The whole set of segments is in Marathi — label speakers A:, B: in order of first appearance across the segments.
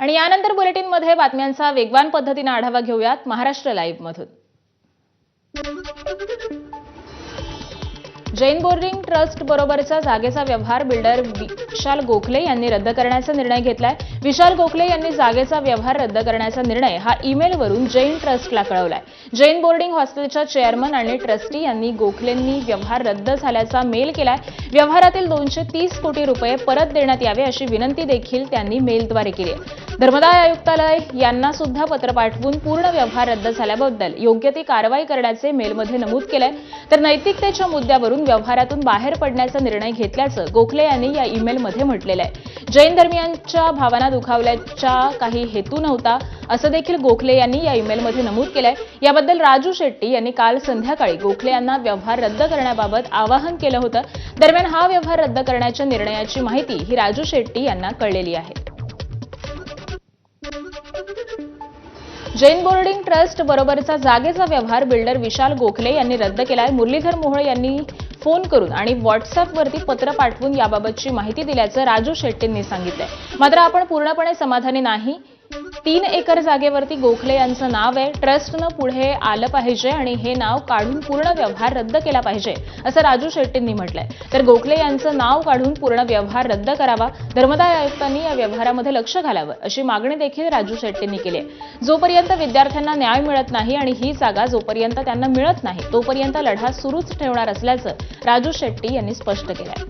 A: आणि यानंतर बुलेटिनमध्ये बातम्यांचा वेगवान पद्धतीने आढावा घेऊयात महाराष्ट्र लाईव्ह मधून। जैन बोर्डिंग ट्रस्ट बरोबरचा जागेचा व्यवहार बिल्डर विशाल गोखले यांनी रद्द करण्याचा निर्णय घेतलाय। विशाल गोखले यांनी जागेचा व्यवहार रद्द करण्याचा निर्णय हा ईमेलवरून जैन ट्रस्टला कळवलाय। जैन बोर्डिंग हॉस्टेलच्या चेअरमन आणि ट्रस्टी यांनी गोखलेंनी व्यवहार रद्द झाल्याचा मेल केलाय। व्यवहारातील 230 कोटी रुपये परत देण्यात यावे अशी विनंती देखील त्यांनी मेलद्वारे केली आहे। धर्मदाय आयुक्तालय यांना सुद्धा पत्र पाठवून पूर्ण व्यवहार रद्द झाल्याबद्दल योग्य ती कारवाई करण्याचे मेलमध्ये नमूद केलंय। तर नैतिकतेच्या मुद्द्यावरून व्यवहारातून बाहेर पडण्याचा निर्णय घेतल्याचं गोखले यांनी या ईमेलमध्ये म्हटलेलं आहे। जैन धर्मीयांच्या भावना दुखावल्याचा काही हेतू नव्हता असं देखील गोखले यांनी या ईमेलमध्ये नमूद केलंय। याबद्दल राजू शेट्टी यांनी काल संध्याकाळी गोखले यांना व्यवहार रद्द करण्याबाबत आवाहन केलं होतं। दरम्यान हा व्यवहार रद्द करण्याच्या निर्णयाची माहिती ही राजू शेट्टी यांना कळलेली आहे। जैन बोर्डिंग ट्रस्ट बरोबरचा जागेचा व्यवहार बिल्डर विशाल गोखले यांनी रद्द केलाय। मुरलीधर मोहोळ यांनी फोन करून आणि व्हॉट्सअॅपवरती पत्र पाठवून याबाबतची माहिती दिल्याचं राजू शेट्टींनी सांगितलंय। मात्र आपण पूर्णपणे समाधानी नाही। 3 एकर जागेवरती गोखले यांचं नाव आहे। ट्रस्टनं पुढे आलं पाहिजे आणि हे नाव काढून पूर्ण व्यवहार रद्द केला पाहिजे असं राजू शेट्टींनी म्हटलंय। तर गोखले यांचं नाव काढून पूर्ण व्यवहार रद्द करावा, धर्मदाय आयुक्तांनी या व्यवहारामध्ये लक्ष घालावं अशी मागणी देखील राजू शेट्टींनी केली आहे। जोपर्यंत विद्यार्थ्यांना न्याय मिळत नाही आणि ही जागा जोपर्यंत त्यांना मिळत नाही तोपर्यंत लढा सुरूच ठेवणार असल्याचं राजू शेट्टी यांनी स्पष्ट केलंय।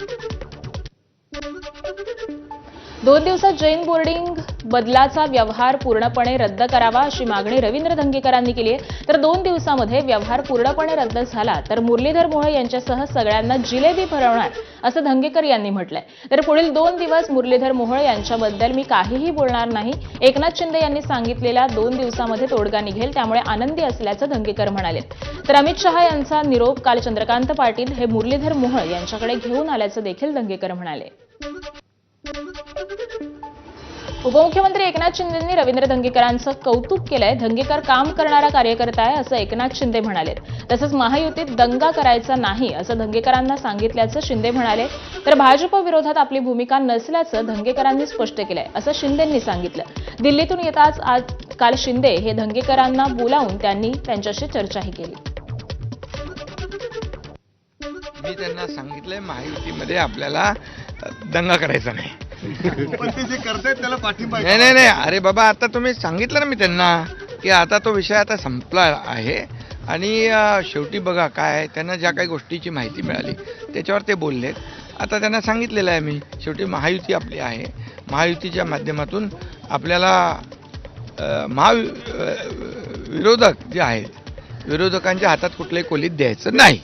A: 2 दिवसात जैन बोर्डिंग बदलाचा व्यवहार पूर्णपणे रद्द करावा अशी मागणी रवींद्र धंगेकरांनी केली आहे। तर 2 दिवसामध्ये व्यवहार पूर्णपणे रद्द झाला तर मुरलीधर मोहोळ यांच्यासह सगळ्यांना जिलेबी भरवणार असं धंगेकर यांनी म्हटलंय। तर पुढील 2 दिवस मुरलीधर मोहोळ यांच्याबद्दल मी काहीही बोलणार नाही। एकनाथ शिंदे यांनी सांगितलेल्या 2 दिवसामध्ये तोडगा निघेल त्यामुळे आनंदी असल्याचं धंगेकर म्हणाले। तर अमित शहा यांचा निरोप काल चंद्रकांत पाटील हे मुरलीधर मोहोळ यांच्याकडे घेऊन आल्याचं देखील धंगेकर म्हणाले। उपमुख्यमंत्री एकनाथ शिंदेंनी रवींद्र धंगेकरांचं कौतुक केलंय। धंगेकर काम करणारा कार्यकर्ता आहे असं एकनाथ शिंदे म्हणाले। तसंच महायुतीत दंगा करायचा नाही असं धंगेकरांना सांगितल्याचं शिंदे म्हणाले। तर भाजप विरोधात आपली भूमिका नसल्याचं धंगेकरांनी स्पष्ट केलंय असं शिंदेंनी सांगितलं। दिल्लीतून येताच काल शिंदे हे धंगेकरांना बोलावून त्यांनी त्यांच्याशी चर्चाही केली।
B: मी त्यांना सांगितलंय महायुतीमध्ये आपल्याला दंगा करायचा नाही।
C: पण ते जे करतायत त्याला पाठिंबा
B: नाही अरे बाबा, आता तुम्ही सांगितलं ना मी त्यांना की आता तो विषय आता संपला आहे आणि शेवटी बघा काय आहे, त्यांना ज्या काही गोष्टीची माहिती मिळाली त्याच्यावर ते बोललेत। आता त्यांना सांगितलेलं आहे मी, शेवटी महायुती आपली आहे, महायुतीच्या माध्यमातून आपल्याला विरोधक जे आहेत विरोधकांच्या हातात कुठल्याही कोलीत द्यायचं नाही।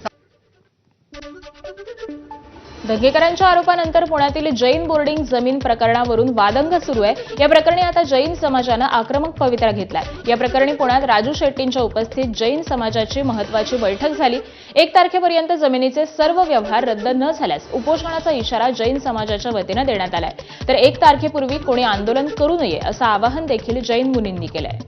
A: धंगेकरांच्या आरोपानंतर पुण्यातील जैन बोर्डिंग जमीन प्रकरणावरून वादंग सुरू आहे। या प्रकरणी आता जैन समाजानं आक्रमक पवित्रा घेतलाय। या प्रकरणी पुण्यात राजू शेट्टींच्या उपस्थित जैन समाजाची महत्त्वाची बैठक झाली। 1 तारखेपर्यंत जमिनीचे सर्व व्यवहार रद्द न झाल्यास उपोषणाचा इशारा जैन समाजाच्या वतीनं देण्यात आलाय। तर 1 तारखेपूर्वी कोणी आंदोलन करू नये असं आवाहन देखील जैन मुनींनी केलंय।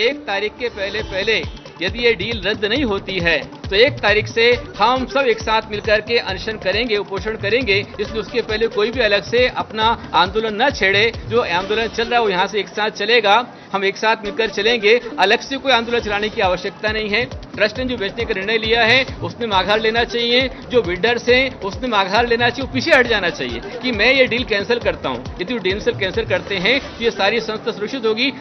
D: 1 तारीख के पहले यदि ये डील रद्द नहीं होती है तो 1 तारीख से हम सब एक साथ मिलकर के अनशन करेंगे, उपोषण करेंगे। इसलिए उसके पहले कोई भी अलग से अपना आंदोलन न छेड़े। जो आंदोलन चल रहा है वो यहाँ से एक साथ चलेगा, हम एक साथ मिलकर चलेंगे। अलग से कोई आंदोलन चलाने की आवश्यकता नहीं है। ट्रस्ट ने जो बेचने का निर्णय लिया है उसने माघार लेना चाहिए। जो बिल्डर्स हैं उसने माघार लेना चाहिए, वो पीछे हट जाना चाहिए कि मैं ये डील कैंसिल करता हूँ। यदि वो डील कैंसिल करते हैं तो ये सारी संस्था सुरक्षित होगी।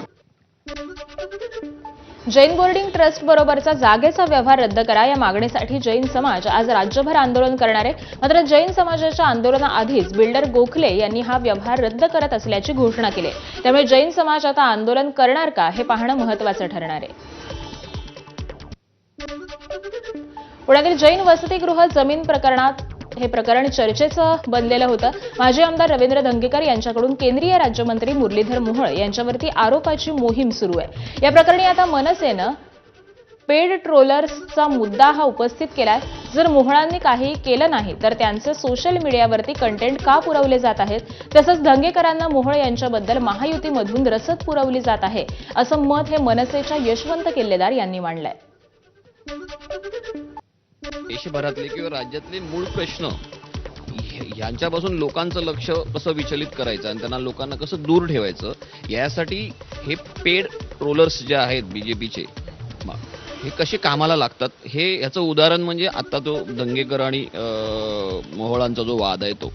A: जैन बोर्डिंग ट्रस्ट बरोबरचा जागेचा व्यवहार रद्द करा या मागणीसाठी जैन समाज आज राज्यभर आंदोलन करणार आहे। मात्र जैन समाजाच्या आंदोलनाआधीच बिल्डर गोखले यांनी हा व्यवहार रद्द करत असल्याची घोषणा केली। त्यामुळे जैन समाज आता आंदोलन करणार का हे पाहणं महत्त्वाचं ठरणार आहे। पुण्यातील जैन वसतिगृह जमीन प्रकरणात हे प्रकरण चर्चेचं बनलेलं होतं। माजी आमदार रवींद्र धंगेकर यांच्याकडून केंद्रीय राज्यमंत्री मुरलीधर मोहोळ यांच्यावरती आरोपाची मोहीम सुरू आहे। या प्रकरणी आता मनसेनं पेड ट्रोलर्सचा मुद्दा हा उपस्थित केलाय। जर मोहोळांनी काही केलं नाही तर त्यांचे सोशल मीडियावरती कंटेंट का पुरवले जात आहेत, तसंच धंगेकरांना मोहोळ यांच्याबद्दल महायुतीमधून रसद पुरवली जात आहे असं मत हे मनसेच्या यशवंत किल्लेदार यांनी मांडलंय।
E: देशभरातले किंवा राज्यातले मूळ प्रश्न ह्यांच्यापासून लोकांचं लक्ष कसं विचलित करायचं आणि त्यांना लोकांना कसं दूर ठेवायचं, यासाठी हे पेड ट्रोलर्स जे आहेत बीजेपीचे, हे कसे कामाला लागतात, हे याचं उदाहरण म्हणजे आता तो दंगेकर आणि मोहोळांचा जो वाद आहे, तो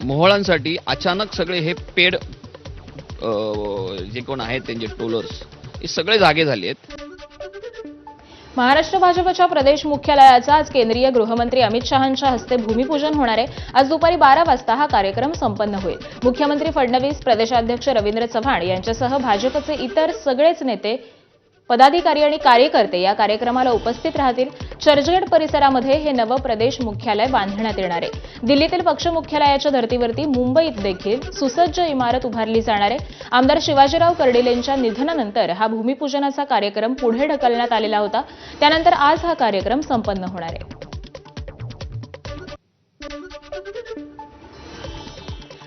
E: मोहोळांसाठी अचानक सगळे हे पेड जे कोण आहेत त्यांचे ट्रोलर्स हे सगळे जागे झाले आहेत.
A: महाराष्ट्र भाजपच्या प्रदेश मुख्यालयाचा आज केंद्रीय गृहमंत्री अमित शहांच्या हस्ते भूमिपूजन होणार आहे. आज दुपारी 12 वाजता हा कार्यक्रम संपन्न होईल. मुख्यमंत्री फडणवीस, प्रदेशाध्यक्ष रवींद्र चव्हाण यांच्यासह भाजपचे इतर सगळेच नेते, पदाधिकारी आणि कार्यकर्ते या कार्यक्रमाला उपस्थित राहतील. चर्चगेट परिसरामध्ये हे नवं प्रदेश मुख्यालय बांधण्यात येणार आहे. दिल्लीतील पक्ष मुख्यालयाच्या धर्तीवरती मुंबईत देखील सुसज्ज इमारत उभारली जाणार आहे. आमदार शिवाजीराव कर्डिलेंच्या निधनानंतर हा भूमिपूजनाचा कार्यक्रम पुढे ढकलण्यात आलेला होता. त्यानंतर आज हा कार्यक्रम संपन्न होणार आहे.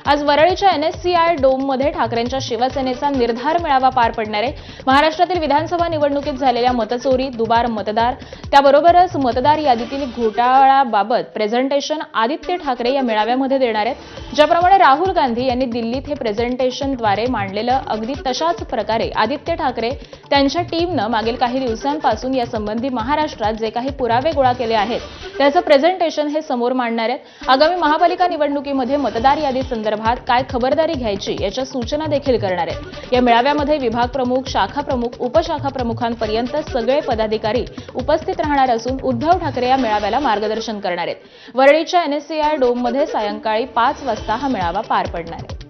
A: आज वरळीच्या NSCI डोममध्ये ठाकरेंच्या शिवसेनेचा निर्धार मेळावा पार पडणार आहे. महाराष्ट्रातील विधानसभा निवडणुकीत झालेल्या मतचोरी, दुबार मतदार, त्याबरोबरच मतदार यादीतील घोटाळ्याबाबत प्रेझेंटेशन आदित्य ठाकरे या मेळाव्यामध्ये देणार आहेत. ज्याप्रमाणे राहुल गांधी यांनी दिल्लीत हे प्रेझेंटेशनद्वारे मांडलेलं, अगदी तशाच प्रकारे आदित्य ठाकरे त्यांच्या टीमनं मागील काही दिवसांपासून यासंबंधी महाराष्ट्रात जे काही पुरावे गोळा केले आहेत त्याचं प्रेझेंटेशन हे समोर मांडणार आहेत. आगामी महापालिका निवडणुकीमध्ये मतदार यादी संदर्भात काय खबरदारी घ्यायची याच्या सूचना देखील करणार आहेत. या मेळाव्यामध्ये विभाग प्रमुख, शाखा प्रमुख, उपशाखा प्रमुखांपर्यंत सगळे पदाधिकारी उपस्थित राहणार असून उद्धव ठाकरे या मेळाव्याला मार्गदर्शन करणार आहेत. वरळीच्या NSCI डोममध्ये सायंकाळी 5 वाजता हा मेळावा पार पडणार आहे.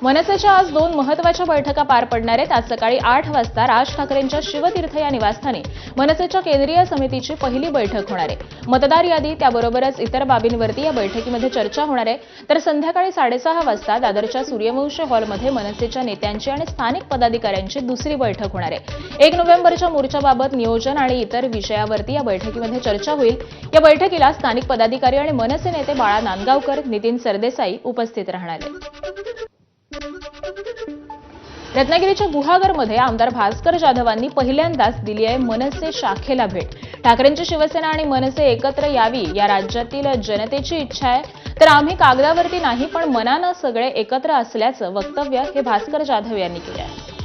A: मनसेच्या आज 2 महत्त्वाच्या बैठका पार पडणार आहेत. आज सकाळी 8 वाजता राज ठाकरेंच्या शिवतीर्थ या निवासस्थानी मनसेच्या केंद्रीय समितीची पहिली बैठक होणार आहे. मतदार यादी त्याबरोबरच इतर बाबींवरती या बैठकीमध्ये चर्चा होणार आहे. तर संध्याकाळी 6:30 वाजता दादरच्या सूर्यवंशी हॉलमध्ये मनसेच्या नेत्यांची आणि स्थानिक पदाधिकाऱ्यांची दुसरी बैठक होणार आहे. 1 नोव्हेंबरच्या मोर्चाबाबत नियोजन आणि इतर विषयावरती या बैठकीमध्ये चर्चा होईल. या बैठकीला स्थानिक पदाधिकारी आणि मनसे नेते बाळा नांदगावकर, नितीन सरदेसाई उपस्थित राहणार आहेत. रत्नागिरीच्या गुहागरमध्ये आमदार भास्कर जाधवांनी पहिल्यांदाच दिली आहे मनसे शाखेला भेट. ठाकरेंची शिवसेना आणि मनसे एकत्र यावी या राज्यातील जनतेची इच्छा आहे, तर आम्ही कागदावरती नाही पण मनानं सगळे एकत्र असल्याचं वक्तव्य हे भास्कर जाधव यांनी केलं आहे.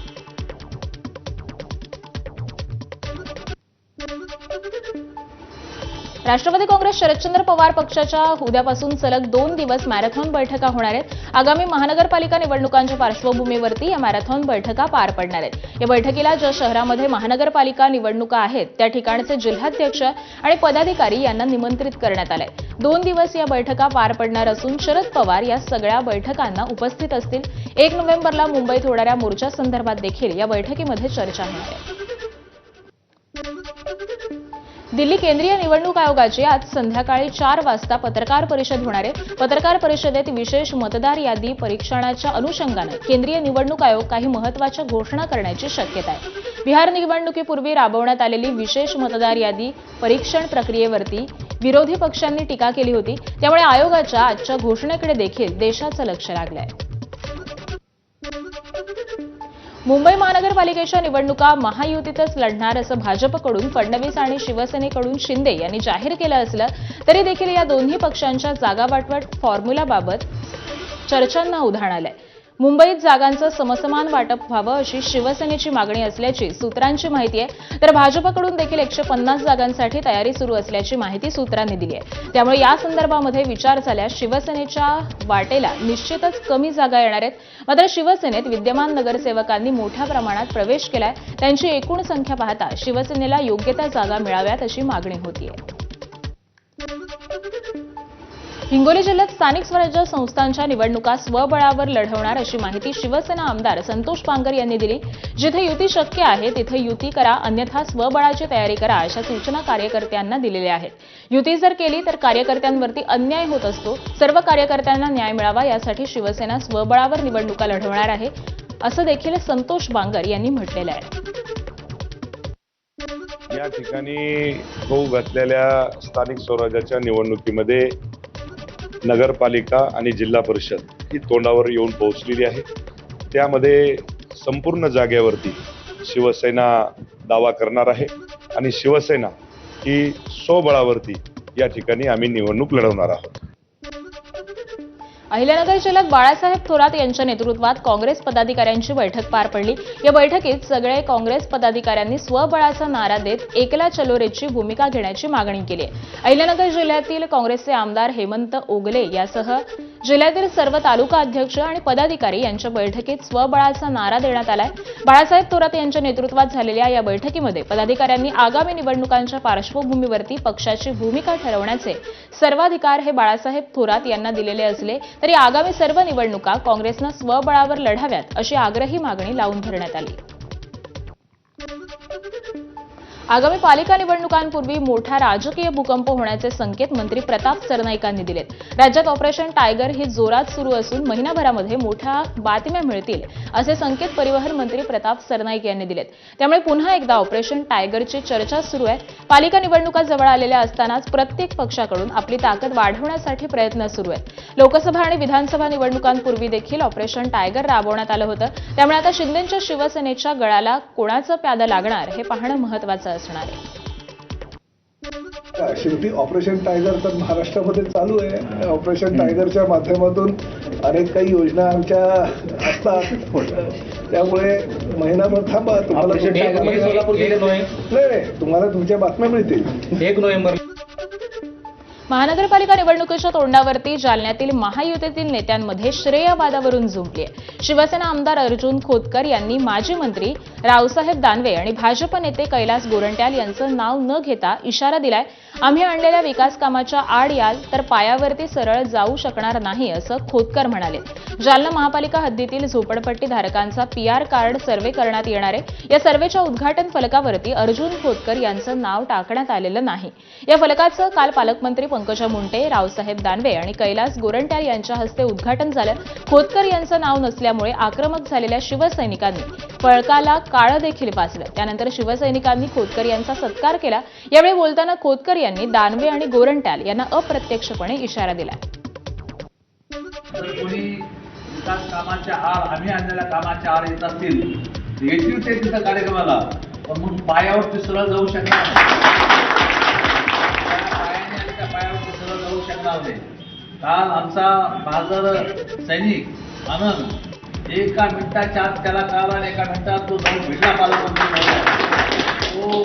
A: राष्ट्रवादी काँग्रेस शरदचंद्र पवार पक्षाच्या उद्यापासून सलग 2 दिवस मॅरेथॉन बैठका होणार आहेत. आगामी महानगरपालिका निवडणुकांच्या पार्श्वभूमीवरती या मॅरेथॉन बैठका पार पडणार आहेत. या बैठकीला ज्या शहरामध्ये महानगरपालिका निवडणुका आहेत त्या ठिकाणचे जिल्हाध्यक्ष आणि पदाधिकारी यांना निमंत्रित करण्यात आलंय. 2 दिवस या बैठका पार पडणार असून शरद पवार या सगळ्या बैठकांना उपस्थित असतील. 1 नोव्हेंबरला मुंबईत होणाऱ्या मोर्चासंदर्भात देखील या बैठकीमध्ये चर्चा होणार आहे. दिल्ली केंद्रीय निवडणूक आयोगाची आज संध्याकाळी 4 वाजता पत्रकार परिषद होणार आहे. पत्रकार परिषदेत विशेष मतदार यादी परीक्षणाच्या अनुषंगाने केंद्रीय निवडणूक आयोग काही महत्त्वाच्या घोषणा करण्याची शक्यता आहे. बिहार निवडणुकीपूर्वी राबवण्यात आलेली विशेष मतदार यादी परीक्षण प्रक्रियेवरती विरोधी पक्षांनी टीका केली होती. त्यामुळे आयोगाच्या आजच्या घोषणेकडे देखील देशाचं लक्ष लागलं आहे. मुंबई महानगरपालिकेच्या निवडणुका महायुतीतच लढणार असं भाजपकडून फडणवीस आणि शिवसेनेकडून शिंदे यांनी जाहीर केलं असलं तरी देखील या दोन्ही पक्षांच्या जागावाटप फॉर्म्युलाबाबत चर्चांना उधाण आलंय. मुंबईत जागांचं समसमान वाटप व्हावं अशी शिवसेनेची मागणी असल्याची सूत्रांची माहिती आहे, तर भाजपकडून देखील 150 जागांसाठी तयारी सुरू असल्याची माहिती सूत्रांनी दिली आहे. त्यामुळे या संदर्भामध्ये विचार झाल्यास शिवसेनेच्या वाटेला निश्चितच कमी जागा येणार आहेत. मात्र शिवसेनेत विद्यमान नगरसेवकांनी मोठ्या प्रमाणात प्रवेश केलाय. त्यांची एकूण संख्या पाहता शिवसेनेला योग्य त्या जागा मिळाव्यात अशी मागणी होतीये. हिंगोली जिल्ह्यात स्थानिक स्वराज्य संस्थांच्या निवडणुका स्वबळावर लढवणार अशी माहिती शिवसेना आमदार संतोष बांगर यांनी दिली. जिथे युती शक्य आहे तिथे युती करा, अन्यथा स्वबळाची तयारी करा अशा सूचना कार्यकर्त्यांना दिलेल्या आहेत. युती जर केली तर कार्यकर्त्यांवरती अन्याय होत असतो. सर्व कार्यकर्त्यांना न्याय मिळावा यासाठी शिवसेना स्वबळावर निवडणुका लढवणार आहे असं देखील संतोष बांगर यांनी म्हटलेलं आहे.
C: या ठिकाणी होऊ घातलेल्या स्थानिक स्वराज्याच्या निवडणुकीमध्ये नगरपालिका आणि जिल्हा परिषद ही तोंडावर येऊन पोहोचलेली आहे. त्यामध्ये संपूर्ण जागेवरती शिवसेना दावा करणार आहे आणि शिवसेना ही स्वबळावरती या ठिकाणी आम्ही निवडणूक लढवणार आहोत.
A: अहिल्यानगर जिल्ह्यात बाळासाहेब थोरात यांच्या नेतृत्वात काँग्रेस पदाधिकाऱ्यांची बैठक पार पडली. या बैठकीत सगळे काँग्रेस पदाधिकाऱ्यांनी स्वबळाचा नारा देत एकला चलो रेची भूमिका घेण्याची मागणी केली आहे. अहिल्यानगर जिल्ह्यातील काँग्रेसचे आमदार हेमंत ओगले यासह जिल्ह्यातील सर्व तालुका अध्यक्ष आणि पदाधिकारी यांच्या बैठकीत स्वबळाचा नारा देण्यात आलाय. बाळासाहेब थोरात यांच्या नेतृत्वात झालेल्या या बैठकीमध्ये पदाधिकाऱ्यांनी आगामी निवडणुकांच्या पार्श्वभूमीवरती पक्षाची भूमिका ठरवण्याचे सर्वाधिकार हे बाळासाहेब थोरात यांना दिलेले असले तरी आगामी सर्व निवडणुका काँग्रेसनं स्वबळावर लढाव्यात अशी आग्रही मागणी लावून धरण्यात आली. आगामी पालिका निवडणुकांपूर्वी मोठा राजकीय भूकंप होण्याचे संकेत मंत्री प्रताप सरनाईकांनी दिलेत. राज्यात ऑपरेशन टायगर ही जोरात सुरू असून महिनाभरामध्ये मोठ्या बातम्या मिळतील असे संकेत परिवहन मंत्री प्रताप सरनाईक यांनी दिलेत. त्यामुळे पुन्हा एकदा ऑपरेशन टायगरची चर्चा सुरू आहे. पालिका निवडणुका जवळ आलेल्या असतानाच प्रत्येक पक्षाकडून आपली ताकद वाढवण्यासाठी प्रयत्न सुरू आहेत. लोकसभा आणि विधानसभा निवडणुकांपूर्वी देखील ऑपरेशन टायगर राबवण्यात आलं होतं. त्यामुळे आता शिंदेंच्या शिवसेनेच्या गळाला कोणाचं प्यादं लागणार हे पाहणं महत्त्वाचं असणार आहे.
F: शेवटी ऑपरेशन टायगर तर महाराष्ट्रामध्ये चालू आहे. ऑपरेशन टायगरच्या माध्यमातून अनेक काही योजना आमच्या असतात. त्यामुळे महिनाभर थांबा, तुम्हाला नाही तुम्हाला तुमच्या बातम्या मिळतील.
G: 1 नोव्हेंबर
A: महानगरपालिका निवडणुकीच्या तोंडावरती जालन्यातील महायुतीतील नेत्यांमध्ये श्रेयवादावरून झुंपली आहे. शिवसेना आमदार अर्जुन खोतकर यांनी माजी मंत्री रावसाहेब दानवे आणि भाजप नेते कैलास गोरंट्याल यांचं नाव न घेता इशारा दिलाय. आम्ही आणलेल्या विकास कामाच्या आड याल तर पायावरती सरळ जाऊ शकणार नाही असं खोतकर म्हणाले. जालना महापालिका हद्दीतील झोपडपट्टी धारकांचा PR कार्ड सर्व्हे करण्यात येणार आहे. या सर्व्हेच्या उद्घाटन फलकावरती अर्जुन खोतकर यांचं नाव टाकण्यात आलेलं नाही. या फलकाचं काल पालकमंत्री पंकजा मुंडे, रावसाहेब दानवे आणि कैलास गोरंट्याल यांच्या हस्ते उद्घाटन झालं. खोतकर यांचं नाव नसल्यामुळे आक्रमक झालेल्या शिवसैनिकांनी फलकाला काळं देखील पाचलं. त्यानंतर शिवसैनिकांनी खोतकर यांचा सत्कार केला. यावेळी बोलताना खोतकर यांनी दानवे आणि गोरंट्याल यांना अप्रत्यक्षपणे इशारा दिला.
G: जर कोणी विकास कामाच्या आड, आम्ही आणलेल्या कामाच्या आड येत असतील, येतील ते तिथं कार्यक्रमाला, पण मग पायावरती सरळ जाऊ शकणार नाही. पायाने आणि त्या पायावरती सरळ जाऊ शकणार नाही. काल आमचा बहादर सैनिक आनंद एका मिनिटाच्या आत त्याला काल आणि एका मिनिटात तो जाऊन भिडला पालकमंत्री. तो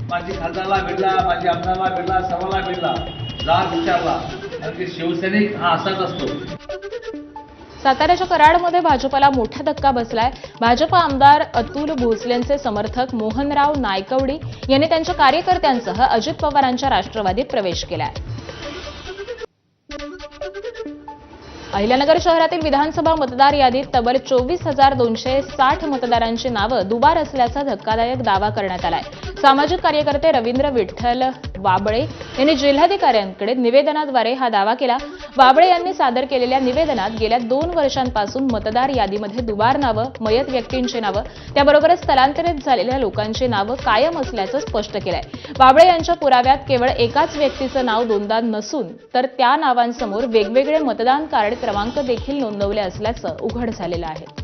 G: माझी खासदारला भिडला, माझी आमदारला भिडला, सर्वांना भिडला, जाब विचारला. कारण की शिवसैनिक हा असाच असतो.
A: साताऱ्याच्या कराडमध्ये भाजपला मोठा धक्का बसलाय. भाजप आमदार अतुल भोसलेंचे समर्थक मोहनराव नायकवडी यांनी त्यांच्या कार्यकर्त्यांसह अजित पवारांच्या राष्ट्रवादीत प्रवेश केलाय. अहिल्यानगर शहरातील विधानसभा मतदार यादीत तब्बल 24,260 मतदारांची नावं दुबार असल्याचा धक्कादायक दावा करण्यात आलाय. सामाजिक कार्यकर्ते रवींद्र विठ्ठल वाबळे यांनी जिल्हाधिकाऱ्यांकडे निवेदनाद्वारे हा दावा केला. वाबळे यांनी सादर केलेल्या निवेदनात गेल्या 2 वर्षांपासून मतदार यादीमध्ये दुबार नावं, मयत व्यक्तींची नावं, त्याबरोबरच स्थलांतरित झालेल्या लोकांची नावं कायम असल्याचं स्पष्ट केलंय. वाबळे यांच्या पुराव्यात केवळ एकाच व्यक्तीचं नाव दोनदा नसून तर त्या नावांसमोर वेगवेगळे मतदान कार्ड क्रमांक देखील नोंदवले असल्याचं उघड झालेलं आहे.